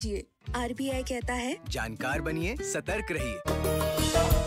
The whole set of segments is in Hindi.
जी, आरबीआई कहता है जानकार बनिए, सतर्क रहिए।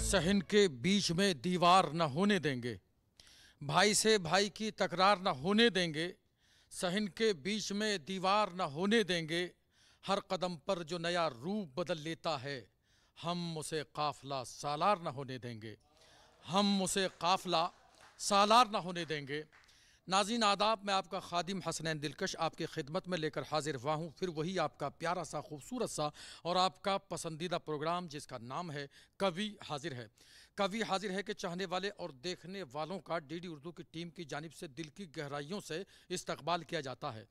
सहन के बीच में दीवार न होने देंगे, भाई से भाई की तकरार न होने देंगे। सहन के बीच में दीवार न होने देंगे, हर कदम पर जो नया रूप बदल लेता है, हम उसे काफिला सालार न होने देंगे, हम उसे काफिला सालार न होने देंगे। नाज़रीन आदाब, मैं आपका खादिम हसनैन दिलकश आपकी खिदमत में लेकर हाजिर हुआ हूँ। फिर वही आपका प्यारा सा खूबसूरत सा और आपका पसंदीदा प्रोग्राम जिसका नाम है कवि हाजिर है। कवि हाजिर है के चाहने वाले और देखने वालों का डीडी उर्दू की टीम की जानिब से दिल की गहराइयों से इस्तकबाल किया जाता है।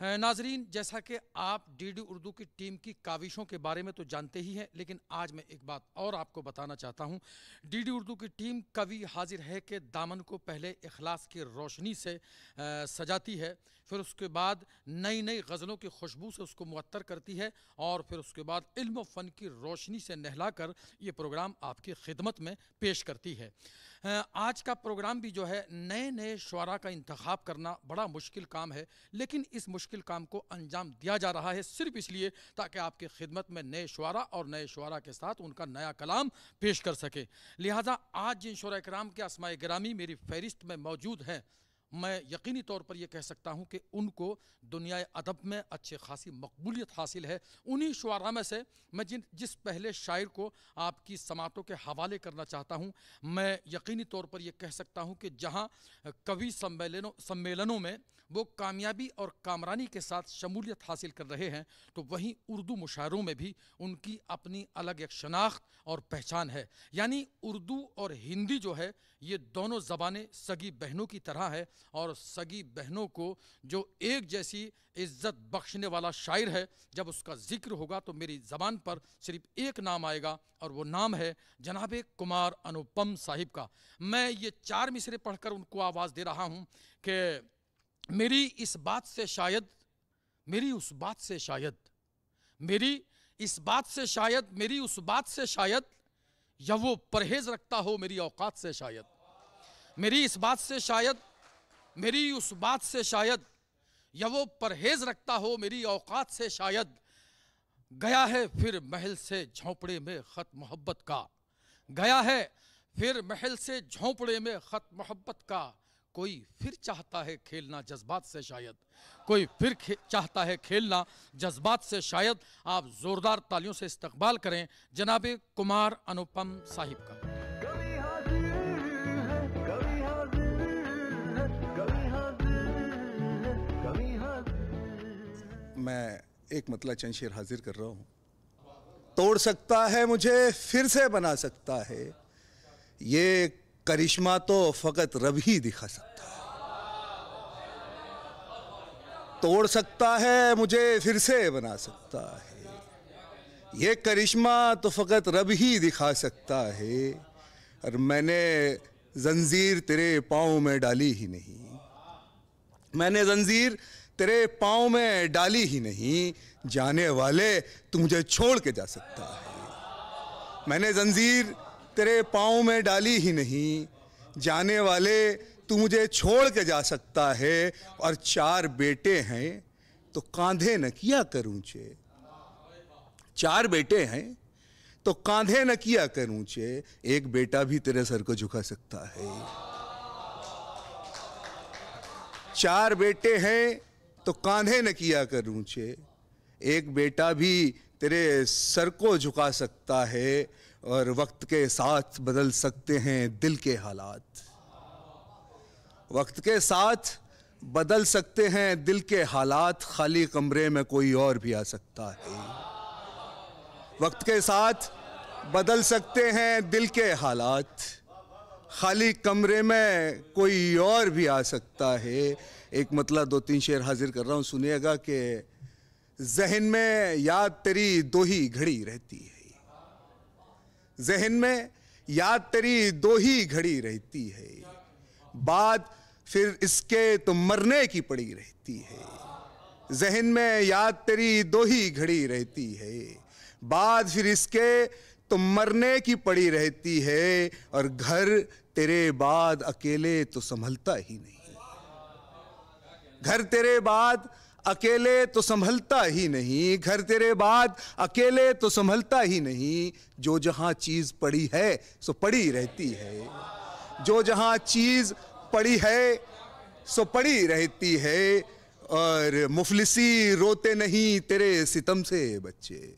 नाजरीन, जैसा कि आप डीडी उर्दू की टीम की काविशों के बारे में तो जानते ही हैं, लेकिन आज मैं एक बात और आपको बताना चाहता हूं। डीडी उर्दू की टीम कवि हाजिर है के दामन को पहले इखलास की रोशनी से सजाती है, फिर उसके बाद नई नई गज़लों की खुशबू से उसको मुअत्तर करती है और फिर उसके बाद इल्म व फ़न की रोशनी से नहलाकर ये प्रोग्राम आपकी खिदमत में पेश करती है। आज का प्रोग्राम भी जो है, नए नए शुअरा का इंतखाब करना बड़ा मुश्किल काम है, लेकिन इस मुश्किल काम को अंजाम दिया जा रहा है सिर्फ इसलिए ताकि आपकी खिदमत में नए शुअरा और नए शुअरा के साथ उनका नया कलाम पेश कर सके। लिहाजा आज जिन शुअरा कराम के अस्माए गिरामी मेरी फहरिस्त में मौजूद हैं, मैं यकीनी तौर पर यह कह सकता हूँ कि उनको दुनिया अदब में अच्छी खासी मकबूलियत हासिल है। उन्हीं शुअरा में से मैं जिस पहले शायर को आपकी समातों के हवाले करना चाहता हूँ, मैं यकीनी तौर पर यह कह सकता हूँ कि जहाँ कवि सम्मेलनों में वो कामयाबी और कामरानी के साथ शमूलियत हासिल कर रहे हैं, तो वहीं उर्दू मुशायरों में भी उनकी अपनी अलग एक शनाख्त और पहचान है। यानी उर्दू और हिंदी जो है, ये दोनों ज़बानें सगी बहनों की तरह है और सगी बहनों को जो एक जैसी इज्जत बख्शने वाला शायर है, जब उसका जिक्र होगा तो मेरी ज़बान पर सिर्फ एक नाम आएगा और वो नाम है जनाब कुमार अनुपम साहिब का। मैं ये 4 मिसरे पढ़कर उनको आवाज़ दे रहा हूँ कि मेरी इस बात से शायद, मेरी उस बात से शायद, मेरी इस बात से शायद, मेरी उस बात से शायद, या वो परहेज रखता हो मेरी औकात से शायद, मेरी इस बात से शायद, मेरी उस बात से शायद, या वो परहेज रखता हो मेरी औकात से शायद। गया है फिर महल से झोंपड़े में खत मोहब्बत का, गया है फिर महल से झोंपड़े में खत मोहब्बत का। कोई फिर चाहता है खेलना जज्बात से शायद, कोई फिर चाहता है खेलना जज्बात से शायद। आप जोरदार तालियों से इस्तकबाल करें जनाब कुमार अनुपम साहिब का। मैं एक मतला चंद शेर हाजिर कर रहा हूँ। तोड़ सकता है मुझे फिर से बना सकता है, ये करिश्मा तो फकत रब ही दिखा सकता है। तोड़ सकता है मुझे फिर से बना सकता है, ये करिश्मा तो फकत रब ही दिखा सकता है। और मैंने जंजीर तेरे पाँव में डाली ही नहीं, मैंने जंजीर तेरे पाँव में डाली ही नहीं, जाने वाले तू मुझे छोड़ के जा सकता है। मैंने जंजीर तेरे पाँव में डाली ही नहीं, जाने वाले तू मुझे छोड़ के जा सकता है। और 4 बेटे हैं तो कांधे न किया करूँ चे, 4 बेटे हैं तो कांधे न किया करूँ चे, एक बेटा भी तेरे सर को झुका सकता है। 4 बेटे हैं तो कांधे न किया करूँ चे, एक बेटा भी तेरे सर को झुका सकता है। और वक्त के साथ बदल सकते हैं दिल के हालात। वक्त के साथ बदल सकते हैं दिल के हालात, खाली कमरे में कोई और भी आ सकता है। वक्त के साथ बदल सकते हैं दिल के हालात, खाली कमरे में कोई और भी आ सकता है। एक मतलब 2-3 शेर हाजिर कर रहा हूँ, सुनिएगा कि ज़हन में याद तेरी दो ही घड़ी रहती है, ज़हन में याद तेरी दो ही घड़ी रहती है, बात फिर इसके तो मरने की पड़ी रहती है। ज़हन में याद तेरी दो ही घड़ी रहती है, बात फिर इसके तो मरने की पड़ी रहती है। और घर तेरे बाद अकेले तो संभलता ही नहीं, घर तेरे बाद अकेले तो संभलता ही नहीं, घर तेरे बाद अकेले तो संभलता ही नहीं। जो जहां चीज पड़ी है सो पड़ी रहती है, जो जहां चीज पड़ी है सो पड़ी रहती है। और मुफलिसी रोते नहीं तेरे सितम से बच्चे,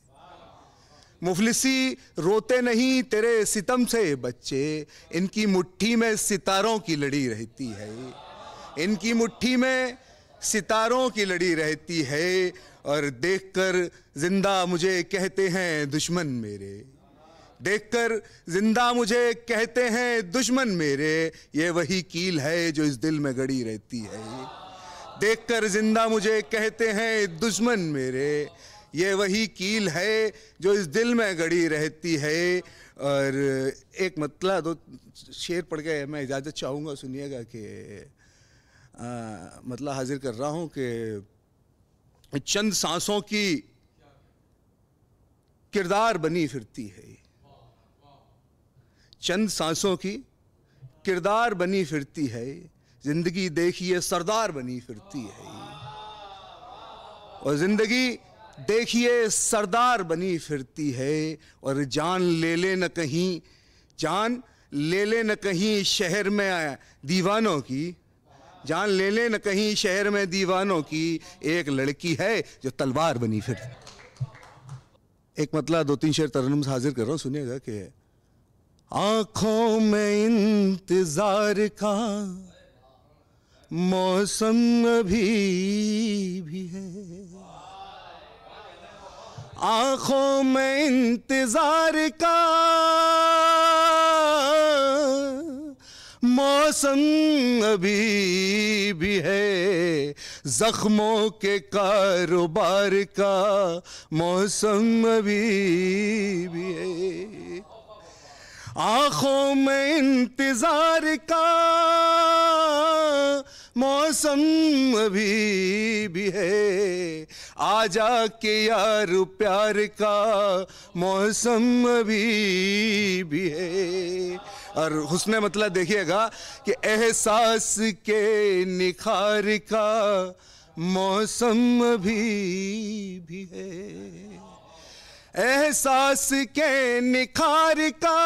मुफलिसी रोते नहीं तेरे सितम से बच्चे, इनकी मुट्ठी में सितारों की लड़ी रहती है, इनकी मुट्ठी में सितारों की लड़ी रहती है। और देखकर जिंदा मुझे कहते हैं दुश्मन मेरे, देखकर जिंदा मुझे कहते हैं दुश्मन मेरे, ये वही कील है जो इस दिल में गड़ी रहती है। देखकर जिंदा मुझे कहते हैं दुश्मन मेरे, ये वही कील है जो इस दिल में गड़ी रहती है। और एक मतलब 2 शेर पढ़ के मैं इजाज़त चाहूँगा, सुनिएगा कि मतलब हाजिर कर रहा हूँ कि चंद सांसों की किरदार बनी फिरती है, चंद सांसों की किरदार बनी फिरती है, जिंदगी देखिए सरदार बनी फिरती है। और जिंदगी देखिए सरदार बनी फिरती है। और जान ले ले न कहीं, जान ले ले न कहीं शहर में दीवानों की, जान ले ले न कहीं शहर में दीवानों की, एक लड़की है जो तलवार बनी फिरती। एक मतलब 2-3 शेर तरन्नुम से हाजिर कर रहा हूँ, सुनिएगा कि आंखों में इंतजार का मौसम अभी भी है, आंखों में इंतजार का मौसम अभी भी है, जख्मों के कारोबार का मौसम अभी भी है। आंखों में इंतजार का मौसम अभी भी है, आजा के यार प्यार का मौसम अभी भी है। और हुस्ने मतलब देखिएगा कि एहसास के निखार का मौसम अभी भी है, एहसास के निखार का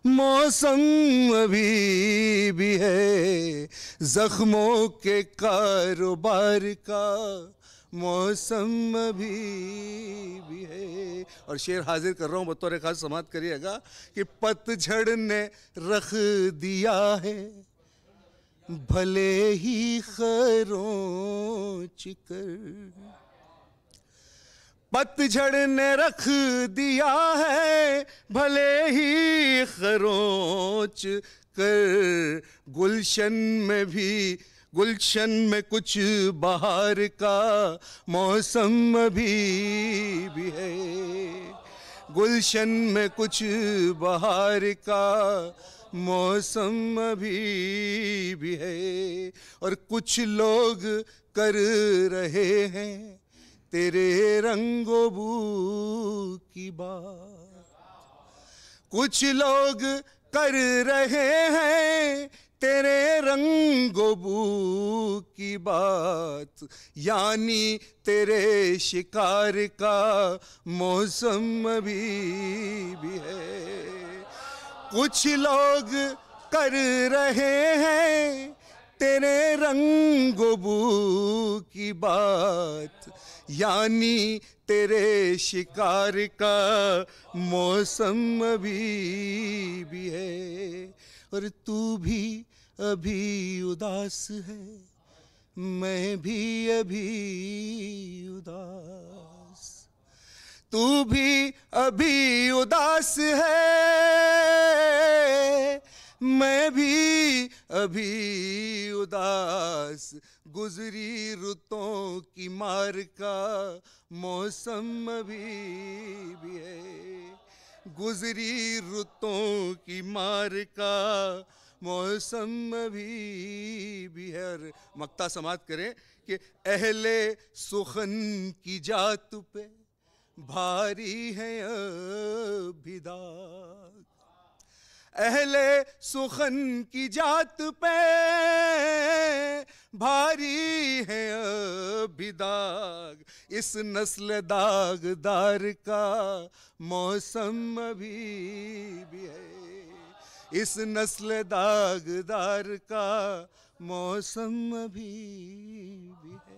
मौसम अभी भी है, जख्मों के कारोबार का मौसम अभी भी है। और शेर हाजिर कर रहा हूँ, बतौर खास समाप्त करिएगा कि पतझड़ ने रख दिया है भले ही खरोंच कर, पतझड़ ने रख दिया है भले ही खरोंच कर, गुलशन में भी, गुलशन में कुछ बहार का मौसम अभी भी है, गुलशन में कुछ बहार का मौसम अभी भी है। और कुछ लोग कर रहे हैं तेरे रंगो बू की बात, कुछ लोग कर रहे हैं तेरे रंगो बू की बात, यानी तेरे शिकार का मौसम अभी भी है। कुछ लोग कर रहे हैं तेरे रंगो बू की बात, यानी तेरे शिकार का मौसम अभी भी है। और तू भी अभी उदास है, मैं भी अभी उदास। तू भी अभी उदास है, मैं भी अभी उदास। गुजरी रुतों की मार का मौसम अभी भी है। गुजरी रुतों की मार का मौसम अभी भी है। और मक्ता समात करें कि अहले सुखन की जात पे भारी है अभी दाग। अहले सुखन की जात पे भारी है अभी दाग। इस नस्ल दागदार का मौसम अभी भी है। इस नस्ल दागदार का मौसम अभी भी है।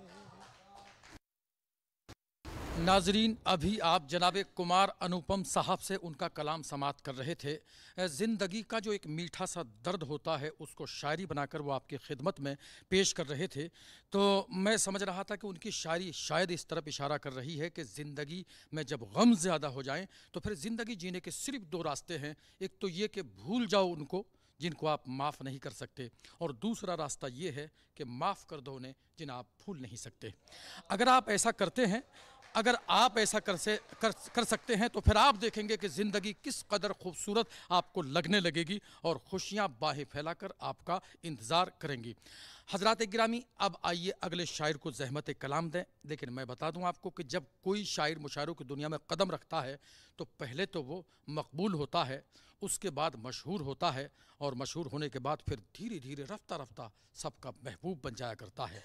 नाजरीन, अभी आप जनाबे कुमार अनुपम साहब से उनका कलाम समात कर रहे थे। ज़िंदगी का जो एक मीठा सा दर्द होता है उसको शायरी बनाकर वो आपकी खिदमत में पेश कर रहे थे। तो मैं समझ रहा था कि उनकी शायरी शायद इस तरफ इशारा कर रही है कि ज़िंदगी में जब गम ज़्यादा हो जाएं तो फिर ज़िंदगी जीने के सिर्फ दो रास्ते हैं। एक तो ये कि भूल जाओ उनको जिनको आप माफ़ नहीं कर सकते, और दूसरा रास्ता ये है कि माफ़ कर दो उन्हें जिन्हें आप भूल नहीं सकते। अगर आप ऐसा करते हैं, अगर आप ऐसा कर सकते हैं तो फिर आप देखेंगे कि ज़िंदगी किस कदर खूबसूरत आपको लगने लगेगी और खुशियां बाहें फैलाकर आपका इंतज़ार करेंगी। हज़रात गिरामी, अब आइए अगले शायर को ज़हमत कलाम दें। लेकिन मैं बता दूं आपको कि जब कोई शायर मुशायरों की दुनिया में कदम रखता है तो पहले तो वो मकबूल होता है, उसके बाद मशहूर होता है, और मशहूर होने के बाद फिर धीरे धीरे रफ्ता रफ्ता सबका महबूब बन जाया करता है।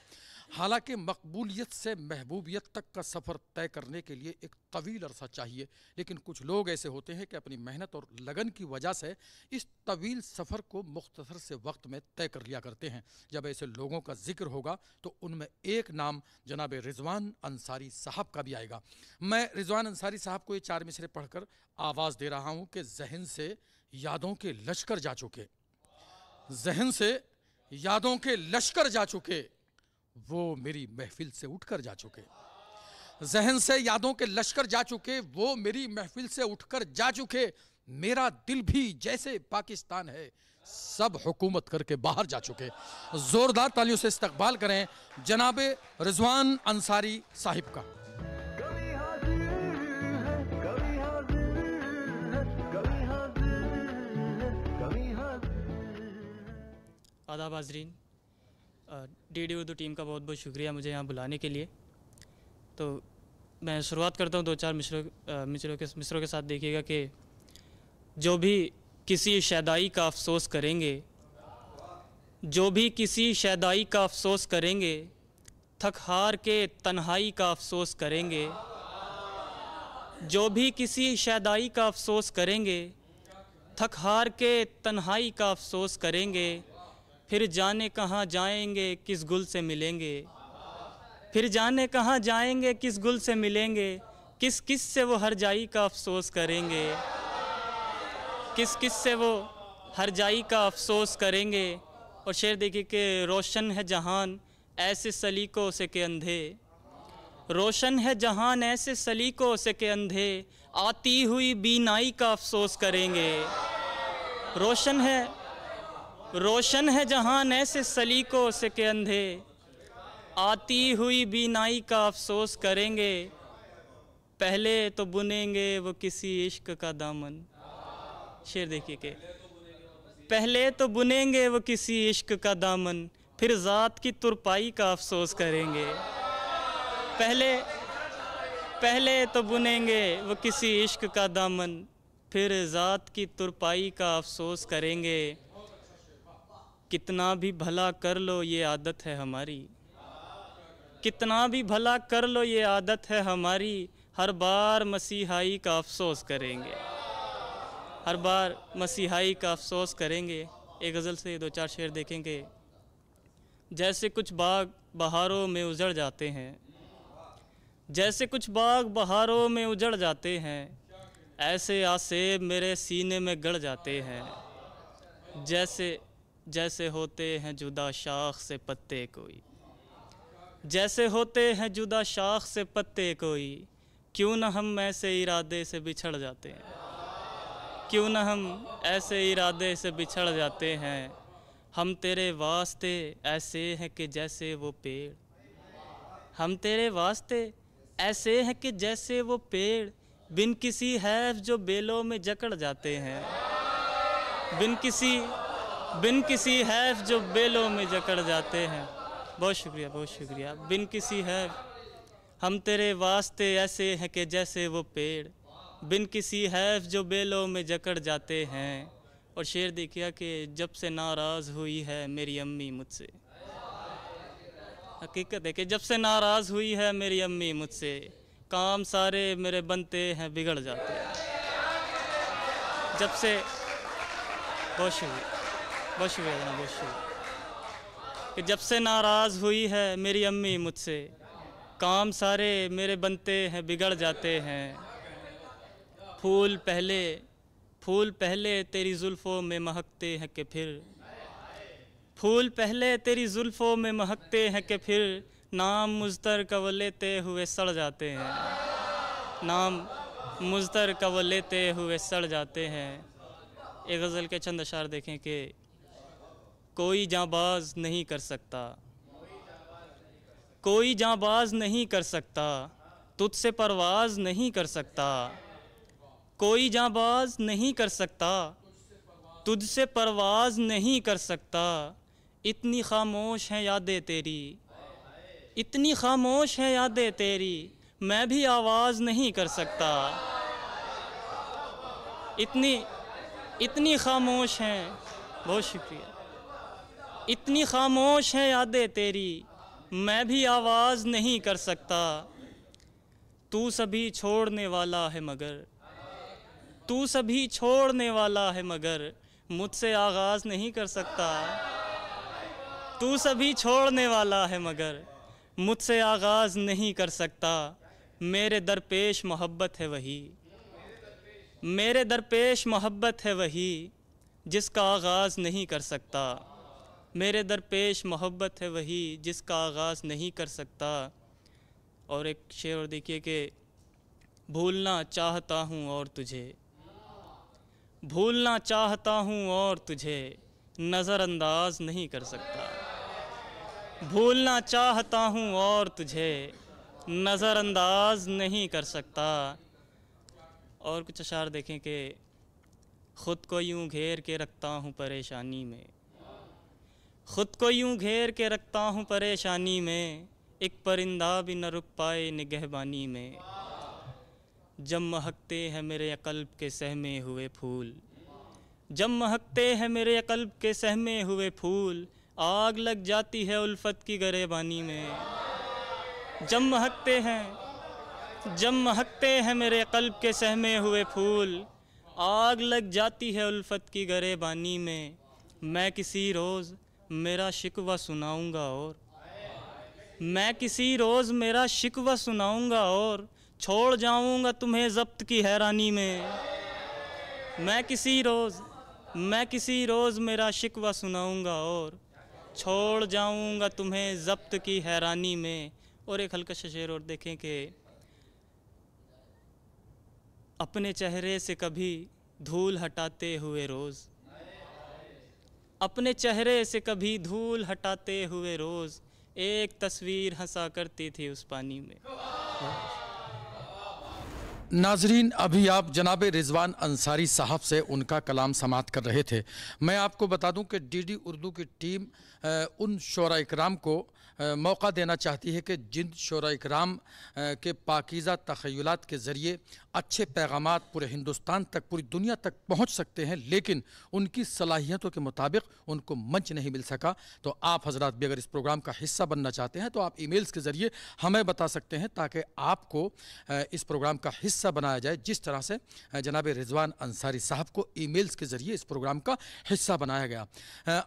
हालांकि मकबूलियत से महबूबियत तक का सफ़र तय करने के लिए एक तवील अरसा चाहिए, लेकिन कुछ लोग ऐसे होते हैं कि अपनी मेहनत और लगन की वजह से इस तवील सफ़र को मुख्तसर से वक्त में तय कर लिया करते हैं। जब ऐसे लोगों का जिक्र होगा तो उनमें एक नाम जनाब रिजवान अंसारी साहब का भी आएगा। मैं रिजवान अंसारी साहब को ये 4 मिसरे पढ़कर आवाज़ दे रहा हूँ कि जहन से यादों के लश्कर जा चुके, जहन से यादों के लश्कर जा चुके, वो मेरी महफिल से उठकर जा चुके। जहन से यादों के लश्कर जा चुके, वो मेरी महफिल से उठकर जा चुके। मेरा दिल भी जैसे पाकिस्तान है, सब हुकूमत करके बाहर जा चुके। जोरदार तालियों से इस्तकबाल करें जनाबे रिजवान अंसारी साहिब का। आदाब हाज़रीन, DD उर्दू टीम का बहुत बहुत शुक्रिया मुझे यहाँ बुलाने के लिए। तो मैं शुरुआत करता हूँ 2-4 मिसरों के साथ। देखिएगा कि जो भी किसी शैदाई का अफसोस करेंगे, जो भी किसी शैदाई का अफसोस करेंगे, थक हार के तन्हाई का अफसोस करेंगे। जो भी किसी शैदाई का अफसोस करेंगे, थक हार के तन्हाई का अफसोस करेंगे। फिर जाने कहाँ जाएंगे, किस गुल से मिलेंगे। फिर जाने कहाँ जाएंगे, किस गुल से मिलेंगे। किस किस से वो हर जाई का अफसोस करेंगे, किस किस से वो हर जाई का अफसोस करेंगे। और शेर देखिए कि रोशन है जहान ऐसे सलीकों से के अंधे, रोशन है जहान ऐसे सलीकों से के अंधे, आती हुई बीनाई का अफसोस करेंगे। रोशन है जहान ऐसे सलीकों से के अंधे, आती हुई बीनाई का अफसोस करेंगे। पहले तो बुनेंगे वो किसी इश्क का दामन। शेर देखिए कि पहले तो बुनेंगे वो किसी इश्क का दामन, फिर ज़ात की तुरपाई का अफसोस करेंगे। पहले तो बुनेंगे वो किसी इश्क का दामन, फिर ज़ात की तुरपाई का अफसोस करेंगे। कितना भी भला कर लो ये आदत है हमारी, कितना भी भला कर लो ये आदत है हमारी, हर बार मसीहाई का अफसोस करेंगे, हर बार मसीहाई का अफसोस करेंगे। एक गज़ल से 2-4 शेर देखेंगे जैसे कुछ बाग बहारों में उजड़ जाते हैं, जैसे कुछ बाग बहारों में उजड़ जाते हैं, ऐसे आसेब मेरे सीने में गड़ जाते हैं। जैसे जैसे होते हैं जुदा शाख से पत्ते कोई, जैसे होते हैं जुदा शाख से पत्ते कोई, क्यों न हम ऐसे इरादे से बिछड़ जाते हैं, क्यों न हम ऐसे इरादे से बिछड़ जाते हैं। हम तेरे वास्ते ऐसे हैं कि जैसे वो पेड़, हम तेरे वास्ते ऐसे हैं कि जैसे वो पेड़, बिन किसी हैफ जो बेलों में जकड़ जाते हैं, बिन किसी हैफ जो बेलों में जकड़ जाते हैं। बहुत शुक्रिया, बहुत शुक्रिया। बिन किसी हैफ, हम तेरे वास्ते ऐसे हैं कि जैसे वो पेड़, बिन किसी हैफ जो बेलों में जकड़ जाते हैं। और शेर देखिए कि जब से नाराज़ हुई है मेरी अम्मी मुझसे, हकीकत है कि जब से नाराज़ हुई है मेरी अम्मी मुझसे, काम सारे मेरे बनते हैं बिगड़ जाते हैं। जब से, बहुत शुक्रिया, बहुत शुक्रिया जनाब, बहुत शुक्रिया। कि जब से नाराज़ हुई है मेरी अम्मी मुझसे, काम सारे मेरे बनते हैं बिगड़ जाते हैं। फूल पहले तेरी जुल्फ़ों में महकते हैं कि फिर, फूल पहले तेरी जुल्फ़ों में महकते हैं कि फिर, नाम मुज़्तर का वो लेते हुए सड़ जाते हैं, नाम मुज़्तर का वो लेते हुए सड़ जाते हैं। एक गज़ल के चंद अशार देखें कि कोई जांबाज नहीं कर सकता, कोई जांबाज नहीं कर सकता, तुझसे परवाज़ नहीं कर सकता, कोई जांबाज नहीं कर सकता, तुझसे परवाज़ नहीं कर सकता। इतनी खामोश हैं यादें तेरी, इतनी खामोश हैं यादें तेरी, मैं भी आवाज़ नहीं कर सकता। इतनी खामोश हैं, बहुत शुक्रिया। इतनी खामोश हैं यादें तेरी, मैं भी आवाज़ नहीं कर सकता। तू सभी छोड़ने वाला है मगर, तू सभी छोड़ने वाला है मगर, मुझसे आगाज़ नहीं कर सकता। तू सभी छोड़ने वाला है मगर, मुझसे आगाज़ नहीं कर सकता। मेरे दरपेश मोहब्बत है वही, मेरे दरपेश मोहब्बत है वही, जिसका आगाज़ नहीं कर सकता। मेरे दरपेश मोहब्बत है वही, जिसका आगाज़ नहीं कर सकता। और एक शेर और देखिए कि भूलना चाहता हूँ और तुझे, भूलना चाहता हूँ और तुझे, नज़रअंदाज नहीं कर सकता। भूलना चाहता हूँ और तुझे, नज़रअंदाज नहीं कर सकता। और कुछ अशार देखें कि ख़ुद को यूँ घेर के रखता हूँ परेशानी में, ख़ुद को यूँ घेर के रखता हूँ परेशानी में, एक परिंदा भी न रुक पाए निगहबानी में। जब महकते हैं मेरे क़ल्ब के सहमे हुए फूल, जब महकते हैं मेरे क़ल्ब के सहमे हुए फूल, आग लग जाती है उल्फत की गरेबानी में। जब महकते हैं मेरे क़ल्ब के सहमे हुए फूल, आग लग जाती है उल्फत की गरेबानी में। मैं किसी रोज़ मेरा शिकवा सुनाऊंगा और, मैं किसी रोज़ मेरा शिकवा सुनाऊंगा और, छोड़ जाऊंगा तुम्हें ज़ब्त की हैरानी में। मैं किसी रोज़ मेरा शिकवा सुनाऊंगा और, छोड़ जाऊंगा तुम्हें ज़ब्त की हैरानी में। और एक हल्का सा शेर और देखें कि अपने चेहरे से कभी धूल हटाते हुए रोज़, अपने चेहरे से कभी धूल हटाते हुए रोज़, एक तस्वीर हंसा करती थी उस पानी में। नाजरीन, अभी आप जनाब रिजवान अंसारी साहब से उनका कलाम समाअत कर रहे थे। मैं आपको बता दूं कि डीडी उर्दू की टीम उन शोरा इकराम को मौका देना चाहती है कि जिन शोरा इकराम के पाकीज़ा तख़य्युलात के ज़रिए अच्छे पैगामात पूरे हिंदुस्तान तक, पूरी दुनिया तक पहुंच सकते हैं, लेकिन उनकी सलाहियतों के मुताबिक उनको मंच नहीं मिल सका। तो आप हजरात भी अगर इस प्रोग्राम का हिस्सा बनना चाहते हैं तो आप ईमेल्स के ज़रिए हमें बता सकते हैं, ताकि आपको इस प्रोग्राम का हिस्सा बनाया जाए, जिस तरह से जनाब रिजवान अंसारी साहब को ईमेल्स के ज़रिए इस प्रोग्राम का हिस्सा बनाया गया।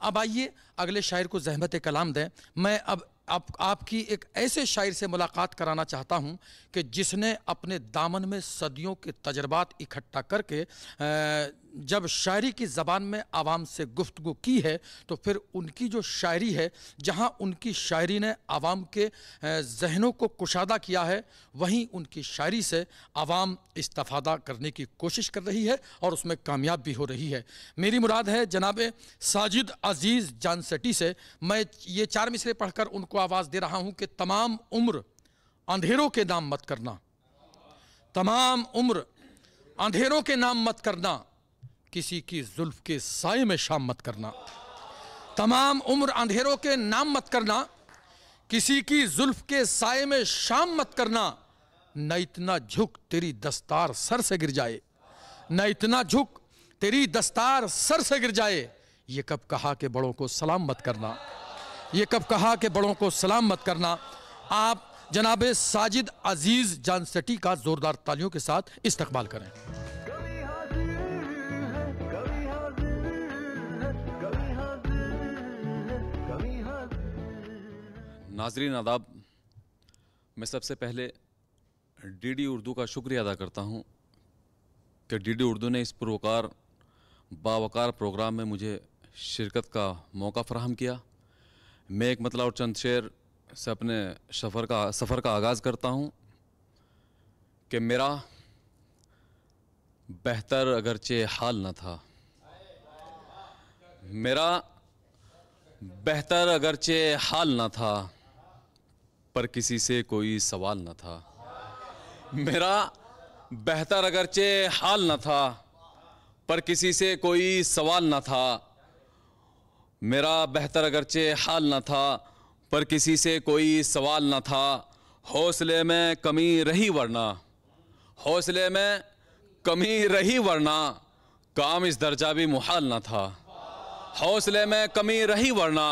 अब आइए अगले शायर को ज़हमत कलाम दें। मैं अब आपकी एक ऐसे शायर से मुलाकात कराना चाहता हूँ कि जिसने अपने दामन में सदियों के तजर्बात इकट्ठा करके जब शायरी की ज़बान में आवाम से गुफ्तगू की है, तो फिर उनकी जो शायरी है, जहाँ उनकी शायरी ने आवाम के जहनों को कुशादा किया है, वहीं उनकी शायरी से आवाम इस्तिफ़ादा करने की कोशिश कर रही है और उसमें कामयाब भी हो रही है। मेरी मुराद है जनाब साजिद अजीज़ जानसटी से। मैं ये 4 मिसरे पढ़कर उनको आवाज़ दे रहा हूँ कि तमाम उम्र अंधेरों के नाम मत करना, तमाम उम्र अंधेरों के नाम मत करना, किसी की जुल्फ के साए में शाम मत करना। तमाम उम्र अंधेरों के नाम मत करना, किसी की जुल्फ के साए में शाम मत करना। न इतना झुक तेरी दस्तार सर से गिर जाए, न इतना झुक तेरी दस्तार सर से गिर जाए। ये कब कहा कि बड़ों को सलाम मत करना, ये कब कहा कि बड़ों को सलाम मत करना। आप जनाब साजिद अजीज़ जानसटी का ज़ोरदार तालियों के साथ इस्तकबाल करें। नाज़रीन आदाब, मैं सबसे पहले डीडी उर्दू का शुक्रिया अदा करता हूँ कि डीडी उर्दू ने इस पुरवकार बावकार प्रोग्राम में मुझे शिरकत का मौका फ़राहम किया। मैं एक मतलब और चंद शेर से अपने सफ़र का आगाज़ करता हूँ कि मेरा बेहतर अगरचे हाल न था, मेरा बेहतर अगरचे हाल न था, पर किसी से कोई सवाल न था। मेरा बेहतर अगरचे हाल न था, पर किसी से कोई सवाल न था। मेरा बेहतर अगरचे हाल न था, पर किसी से कोई सवाल न था। हौसले में कमी रही वरना, हौसले में कमी रही वरना, काम इस दर्जा भी मुहाल न था। हौसले में कमी रही वरना,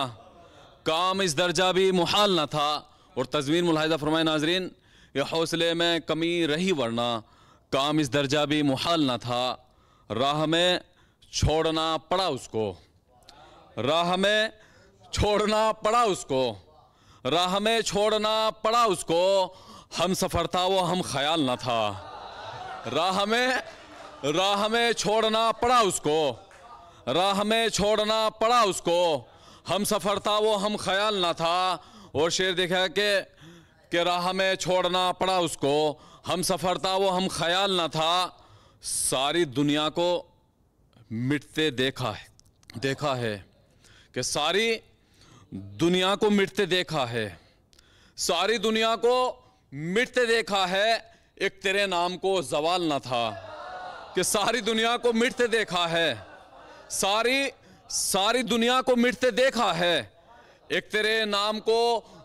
काम इस दर्जा भी मुहाल न था। और तज़मीन मुलाहिज़ा फरमाए नाज़रीन, ये हौसले में कमी रही वरना, काम इस दर्जा भी मुहाल न था। राह में छोड़ना पड़ा उसको, राह में छोड़ना पड़ा उसको, राह में छोड़ना पड़ा उसको, हम सफ़र था वो हम ख्याल न था। राह में छोड़ना पड़ा उसको, राह में छोड़ना पड़ा उसको, हम सफ़र था वो हम ख्याल न था। और शेर देखा कि राह में छोड़ना पड़ा उसको, हम सफ़र था वो हम ख्याल न था। सारी दुनिया को मिटते देखा है कि सारी दुनिया को मिटते देखा है, सारी दुनिया को मिटते देखा है, एक तेरे नाम को ज़वाल न था। कि सारी दुनिया को मिटते देखा है, सारी दुनिया को मिटते देखा है, एक तेरे नाम को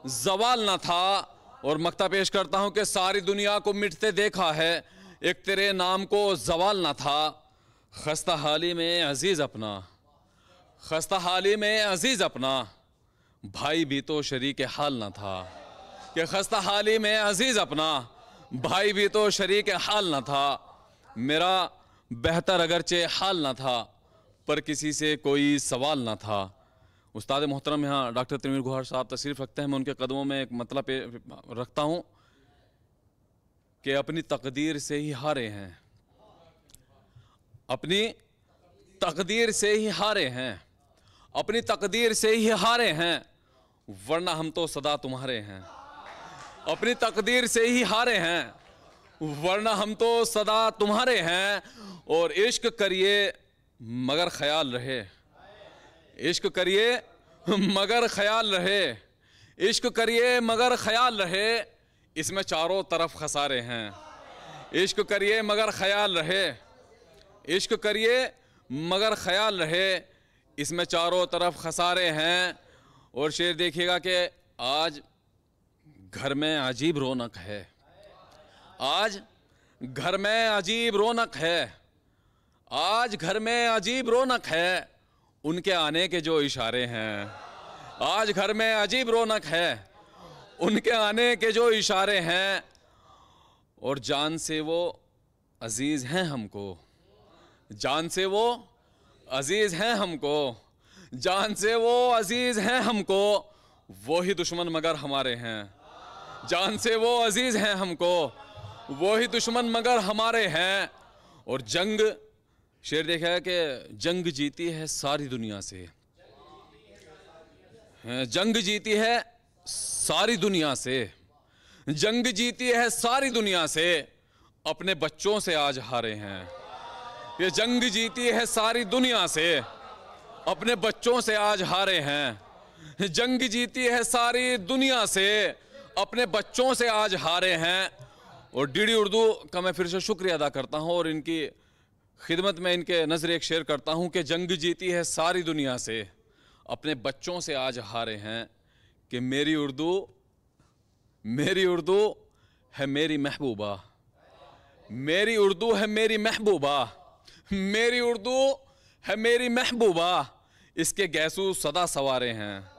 ज़वाल न था। और मक्ता पेश करता हूँ कि सारी दुनिया को मिटते देखा है, एक तेरे नाम को ज़वाल न था। खस्ता हाली में अजीज़ अपना, खस्ता हाली में अजीज़ अपना, भाई भी तो शरीक हाल न था। कि खस्ता हाली में अजीज़ अपना, भाई भी तो शरीक हाल न था। मेरा बेहतर अगरचे हाल न था, पर किसी से कोई सवाल न था। उस्ताद मोहतरम यहाँ डॉक्टर तनवीर गुहार साहब तशरीफ़ रखते हैं। मैं उनके कदमों में एक मतलब रखता हूँ कि अपनी तकदीर से ही हारे हैं, अपनी तकदीर से ही हारे हैं, अपनी तकदीर से ही हारे हैं, वरना हम तो सदा तुम्हारे हैं। अपनी तकदीर से ही हारे हैं, वरना हम तो सदा तुम्हारे हैं। और इश्क करिए मगर ख्याल रहे, इश्क करिए मगर ख्याल रहे, इश्क करिए मगर ख्याल रहे, इसमें चारों तरफ खसारे हैं। इश्क करिए मगर ख्याल रहे, इश्क करिए मगर ख्याल रहे, इसमें चारों तरफ खसारे हैं। और शेर देखिएगा कि आज घर में अजीब रौनक है, आज घर में अजीब रौनक है, आज घर में अजीब रौनक है, उनके आने के जो इशारे हैं। आज घर में अजीब रौनक है, उनके आने के जो इशारे हैं। और जान से वो अजीज हैं हमको, जान से वो अजीज हैं हमको, जान से वो अजीज हैं हमको, वो ही दुश्मन मगर हमारे हैं। जान से वो अजीज हैं हमको, वो ही दुश्मन मगर हमारे हैं। और जंग, शेर देखा है कि जंग जीती है सारी दुनिया से, जंग जीती है सारी दुनिया से, जंग जीती है सारी दुनिया से, अपने बच्चों से आज हारे हैं। ये जंग जीती है सारी दुनिया से, अपने बच्चों से आज हारे हैं। जंग जीती है सारी दुनिया से, अपने बच्चों से आज हारे हैं। और डीडी उर्दू का मैं फिर से शुक्रिया अदा करता हूं और इनकी खिदमत में इनके नजर एक शेर करता हूं कि जंग जीती है सारी दुनिया से, अपने बच्चों से आज हारे हैं। कि मेरी उर्दू है मेरी महबूबा, मेरी उर्दू है मेरी महबूबा, मेरी उर्दू है मेरी महबूबा, इसके गैसू सदा सवारे हैं।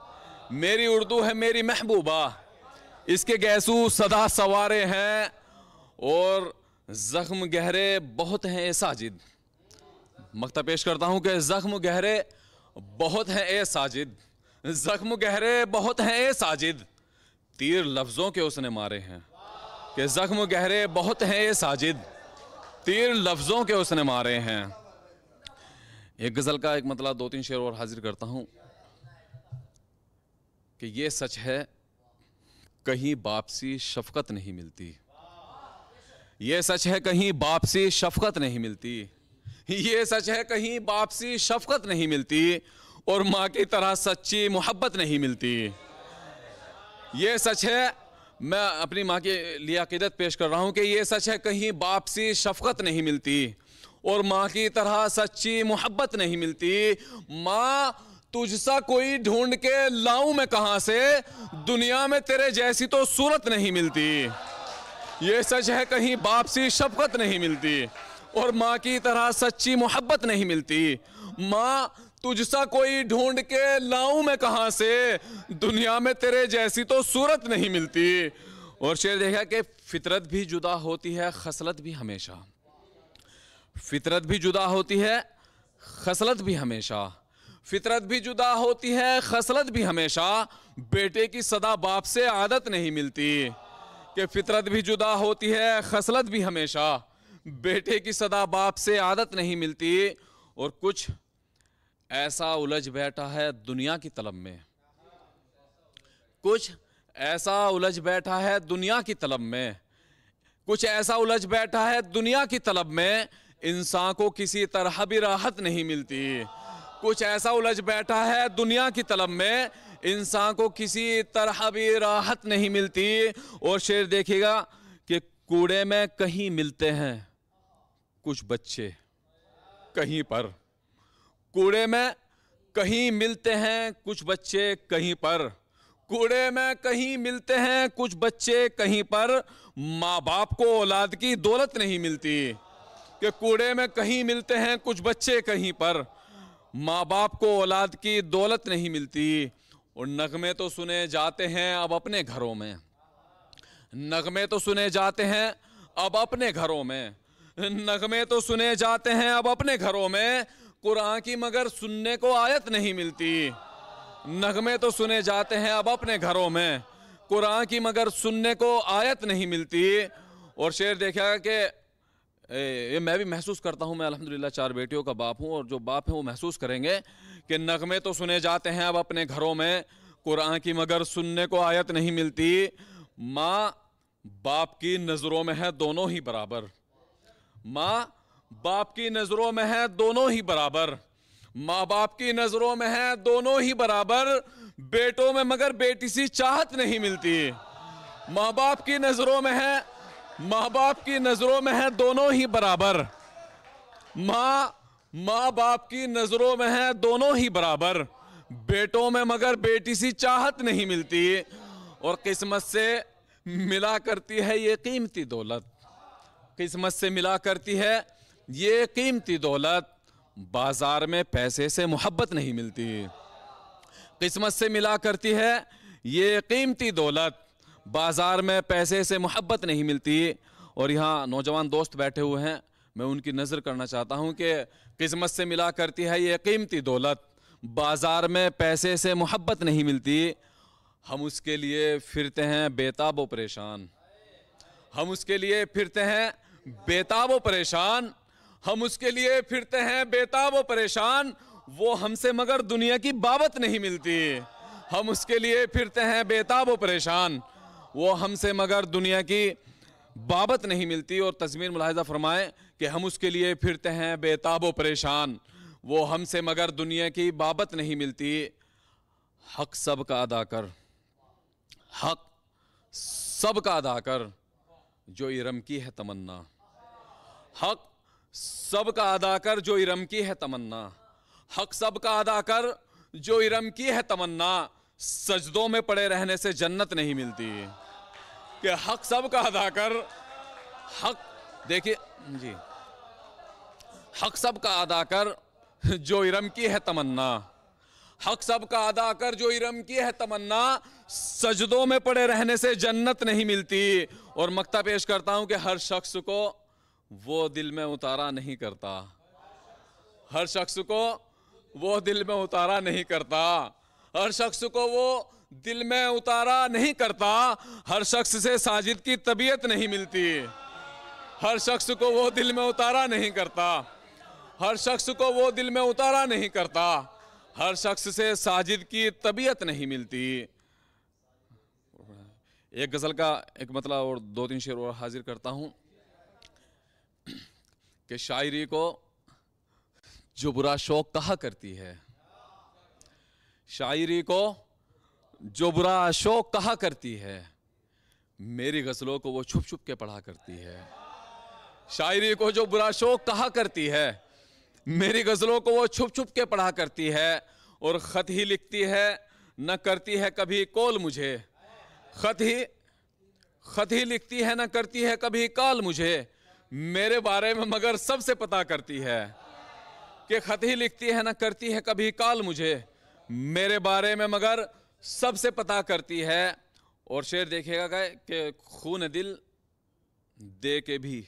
मेरी उर्दू है मेरी महबूबा, इसके गैसू सदा सवारे हैं। और जख्म गहरे बहुत हैं ए साजिद, मक्ता पेश करता हूं कि जख्म गहरे बहुत हैं ए साजिद, जख्म गहरे बहुत हैं ए साजिद, तीर लफ्जों के उसने मारे हैं। कि जख्म गहरे बहुत हैं ए साजिद, तीर लफ्जों के उसने मारे हैं। एक गजल का एक मतलब 2-3 शेर और हाजिर करता हूं कि ये सच है कहीं बाप सी शफकत नहीं मिलती, ये सच है कहीं बाप सी शफकत नहीं मिलती, ये सच है कहीं बाप सी शफकत नहीं मिलती, और माँ की तरह सच्ची मोहब्बत नहीं मिलती। ये सच है, मैं अपनी माँ के लिए अकीदत पेश कर रहा हूँ कि ये सच है कहीं बाप सी शफकत नहीं मिलती, और माँ की तरह सच्ची मोहब्बत नहीं मिलती। माँ तुझसा कोई ढूंढ के लाऊं मैं कहाँ से, दुनिया में तेरे जैसी तो सूरत नहीं मिलती। ये सच है कहीं बाप सी शफकत नहीं मिलती, और माँ की तरह सच्ची मोहब्बत नहीं मिलती। माँ तुझसा कोई ढूंढ के लाऊं मैं कहाँ से, दुनिया में तेरे जैसी तो सूरत नहीं मिलती। और शेर देखा कि फितरत भी जुदा होती है खसलत भी हमेशा, फितरत भी जुदा होती है खसलत भी हमेशा, फितरत भी जुदा होती है खसलत भी हमेशा, बेटे की सदा बाप से आदत नहीं मिलती। कि फितरत भी जुदा होती है खसलत भी हमेशा, बेटे की सदा बाप से आदत नहीं मिलती। और कुछ ऐसा उलझ बैठा है दुनिया की तलब में, कुछ ऐसा उलझ बैठा है दुनिया की तलब में, कुछ ऐसा उलझ बैठा है दुनिया की तलब में, इंसान को किसी तरह भी राहत नहीं मिलती। कुछ ऐसा उलझ बैठा है दुनिया की तलब में, इंसान को किसी तरह भी राहत नहीं मिलती। और शेर देखिएगा कि कूड़े में कहीं मिलते हैं कुछ बच्चे कहीं पर, कूड़े में कहीं मिलते हैं कुछ बच्चे कहीं पर, कूड़े में कहीं मिलते हैं कुछ बच्चे कहीं पर, माँ बाप को औलाद की दौलत नहीं मिलती। कि कूड़े में कहीं मिलते हैं कुछ बच्चे कहीं पर, माँ बाप को औलाद की दौलत नहीं मिलती। और नगमे तो सुने जाते हैं अब अपने घरों में, नगमे तो सुने जाते हैं अब अपने घरों में, नगमे तो सुने जाते हैं अब अपने घरों में, कुरान की मगर सुनने को आयत नहीं मिलती। नगमे तो सुने जाते हैं अब अपने घरों में, कुरान की मगर सुनने को आयत नहीं मिलती। और शेर देखा कि ये मैं भी महसूस करता हूँ, मैं अल्हम्दुलिल्लाह 4 बेटियों का बाप हूँ, और जो बाप हैं वो महसूस करेंगे कि नगमे तो सुने जाते हैं अब अपने घरों में, कुरान की मगर सुनने को आयत नहीं मिलती। माँ बाप की नज़रों में है दोनों ही बराबर, माँ बाप की नज़रों में है दोनों ही बराबर, माँ बाप की नज़रों में है दोनों ही बराबर, बेटों में मगर बेटी सी चाहत नहीं मिलती। माँ बाप की नज़रों में है, माँ बाप की नज़रों में है दोनों ही बराबर, माँ बाप की नज़रों में है दोनों ही बराबर, बेटों में मगर बेटी सी चाहत नहीं मिलती। और किस्मत से मिला करती है ये कीमती दौलत, किस्मत से मिला करती है ये कीमती दौलत, बाजार में पैसे से मोहब्बत नहीं मिलती। किस्मत से मिला करती है ये कीमती दौलत, बाजार में पैसे से मोहब्बत नहीं मिलती। और यहाँ नौजवान दोस्त बैठे हुए हैं, मैं उनकी नज़र करना चाहता हूँ कि किस्मत से मिला करती है ये कीमती दौलत, बाजार में पैसे से मोहब्बत नहीं मिलती। हम उसके लिए फिरते हैं बेताब व परेशान, हम उसके लिए फिरते हैं बेताब व परेशान, हम उसके लिए फिरते हैं बेताब व परेशान, वो हमसे मगर दुनिया की बाबत नहीं मिलती। हम उसके लिए फिरते हैं बेताब व परेशान, वो हमसे मगर दुनिया की बाबत नहीं मिलती। और तज़मीन मुलाहिज़ा फरमाएं कि हम उसके लिए फिरते हैं बेताब व परेशान, वो हमसे मगर दुनिया की बाबत नहीं मिलती। हक सब का अदा कर, हक सब का अदा कर, जो इरम की है तमन्ना, हक सब का अदा कर जो इरम की है तमन्ना, हक सब का अदा कर जो इरम की है तमन्ना, सजदों में पड़े रहने से जन्नत नहीं मिलती। कि हक सब का अदा कर, हक देखिए जी, हक सब का अदा कर जो इरम की है तमन्ना, हक सब का अदा कर जो इरम की है तमन्ना, सजदों में पड़े रहने से जन्नत नहीं मिलती। और मक्ता पेश करता हूं कि हर शख्स को वो दिल में उतारा नहीं करता, हर शख्स को वो दिल में उतारा नहीं करता, हर शख्स को वो दिल में उतारा नहीं करता, हर शख्स से साजिद की तबीयत नहीं मिलती, हर शख्स को वो दिल में उतारा नहीं करता, हर शख्स को वो दिल में उतारा नहीं करता, हर शख्स से साजिद की तबीयत नहीं मिलती। एक गज़ल का एक मतलब और दो तीन शेर और हाजिर करता हूं कि शायरी को जो बुरा शौक कहा करती है, शायरी को जो बुरा शौक कहा करती है, मेरी गज़लों को वो छुप छुप के पढ़ा करती है। शायरी को जो बुरा शौक कहा करती है, मेरी गज़लों को वो छुप छुप के पढ़ा करती है। और ख़त ही लिखती है न करती है कभी कॉल मुझे, ख़त ही लिखती है न करती है कभी कॉल मुझे, मेरे बारे में मगर सबसे पता करती है। कि ख़त ही लिखती है न करती है कभी कॉल मुझे, मेरे बारे में मगर सबसे पता करती है। और शेर देखिएगा कि खून दिल दे के भी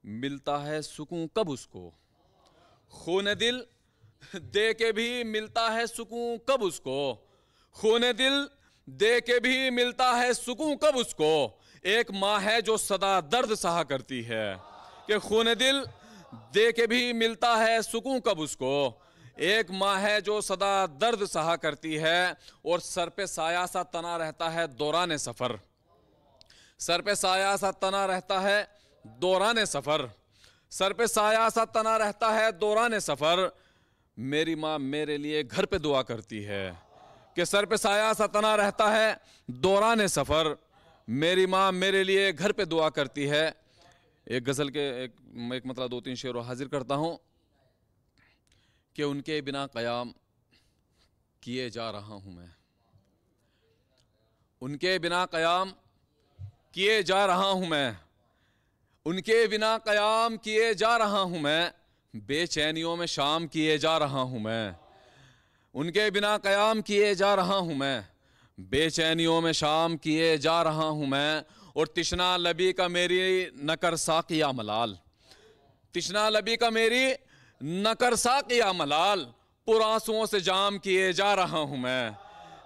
मिलता है सुकून कब उसको, खून दिल दे के भी मिलता है सुकून कब उसको, खून दिल दे के भी मिलता है सुकून कब उसको, एक माँ है जो सदा दर्द सहा करती है। कि खून दिल दे के भी मिलता है सुकून कब उसको, एक माँ है जो सदा दर्द सहा करती है। और सर पे साया सा तना रहता है दौरान सफ़र, सर पे साया सा तना रहता है दौरान सफ़र, सर पे साया सा तना रहता है दौरान सफ़र, मेरी माँ मेरे लिए घर पे दुआ करती है। कि सर पे साया सा तना रहता है दौरान सफ़र, मेरी माँ मेरे लिए घर पे दुआ करती है। एक गज़ल के एक मतलब दो तीन शेर हाजिर करता हूँ कि उनके बिना क़याम किए जा रहा हूँ मैं, उनके बिना क़याम किए जा रहा हूँ मैं, उनके बिना क़याम किए जा रहा हूँ मैं, बेचैनियों में शाम किए जा रहा हूँ मैं, उनके बिना क़याम किए जा रहा हूँ मैं, बेचैनियों में शाम किए जा रहा हूँ मैं। और तिश्ना लबी का मेरी न कर साक़िया मलाल, तिश्ना लबी का मेरी न कर साक़िया मलाल, पुरांसुओं से जाम किए जा रहा हूँ मैं,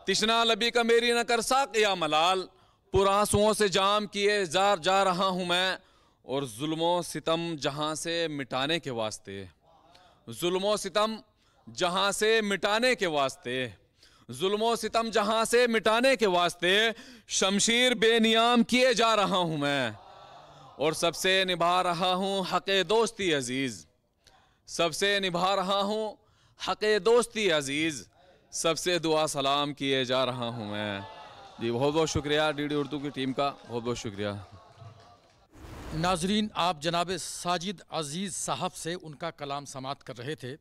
तिश्ना लबी का मेरी न कर साक़िया मलाल, पुरांसुओं से जाम किए जा रहा हूँ मैं। और जुल्मों सितम जहाँ से मिटाने के वास्ते, जुल्मों सितम जहाँ से मिटाने के वास्ते, जुल्मों सितम जहाँ से मिटाने के वास्ते, शमशीर बेनियाम किए जा रहा हूँ मैं। और सबसे निभा रहा हूँ हक़े दोस्ती अजीज़, सबसे निभा रहा हूँ हक़े दोस्ती अजीज़, सबसे दुआ सलाम किए जा रहा हूँ मैं। जी बहुत बहुत शुक्रिया डीडी उर्दू की टीम का, बहुत बहुत शुक्रिया। नाजरीन, आप जनाब साजिद अजीज़ साहब से उनका कलाम समात कर रहे थे।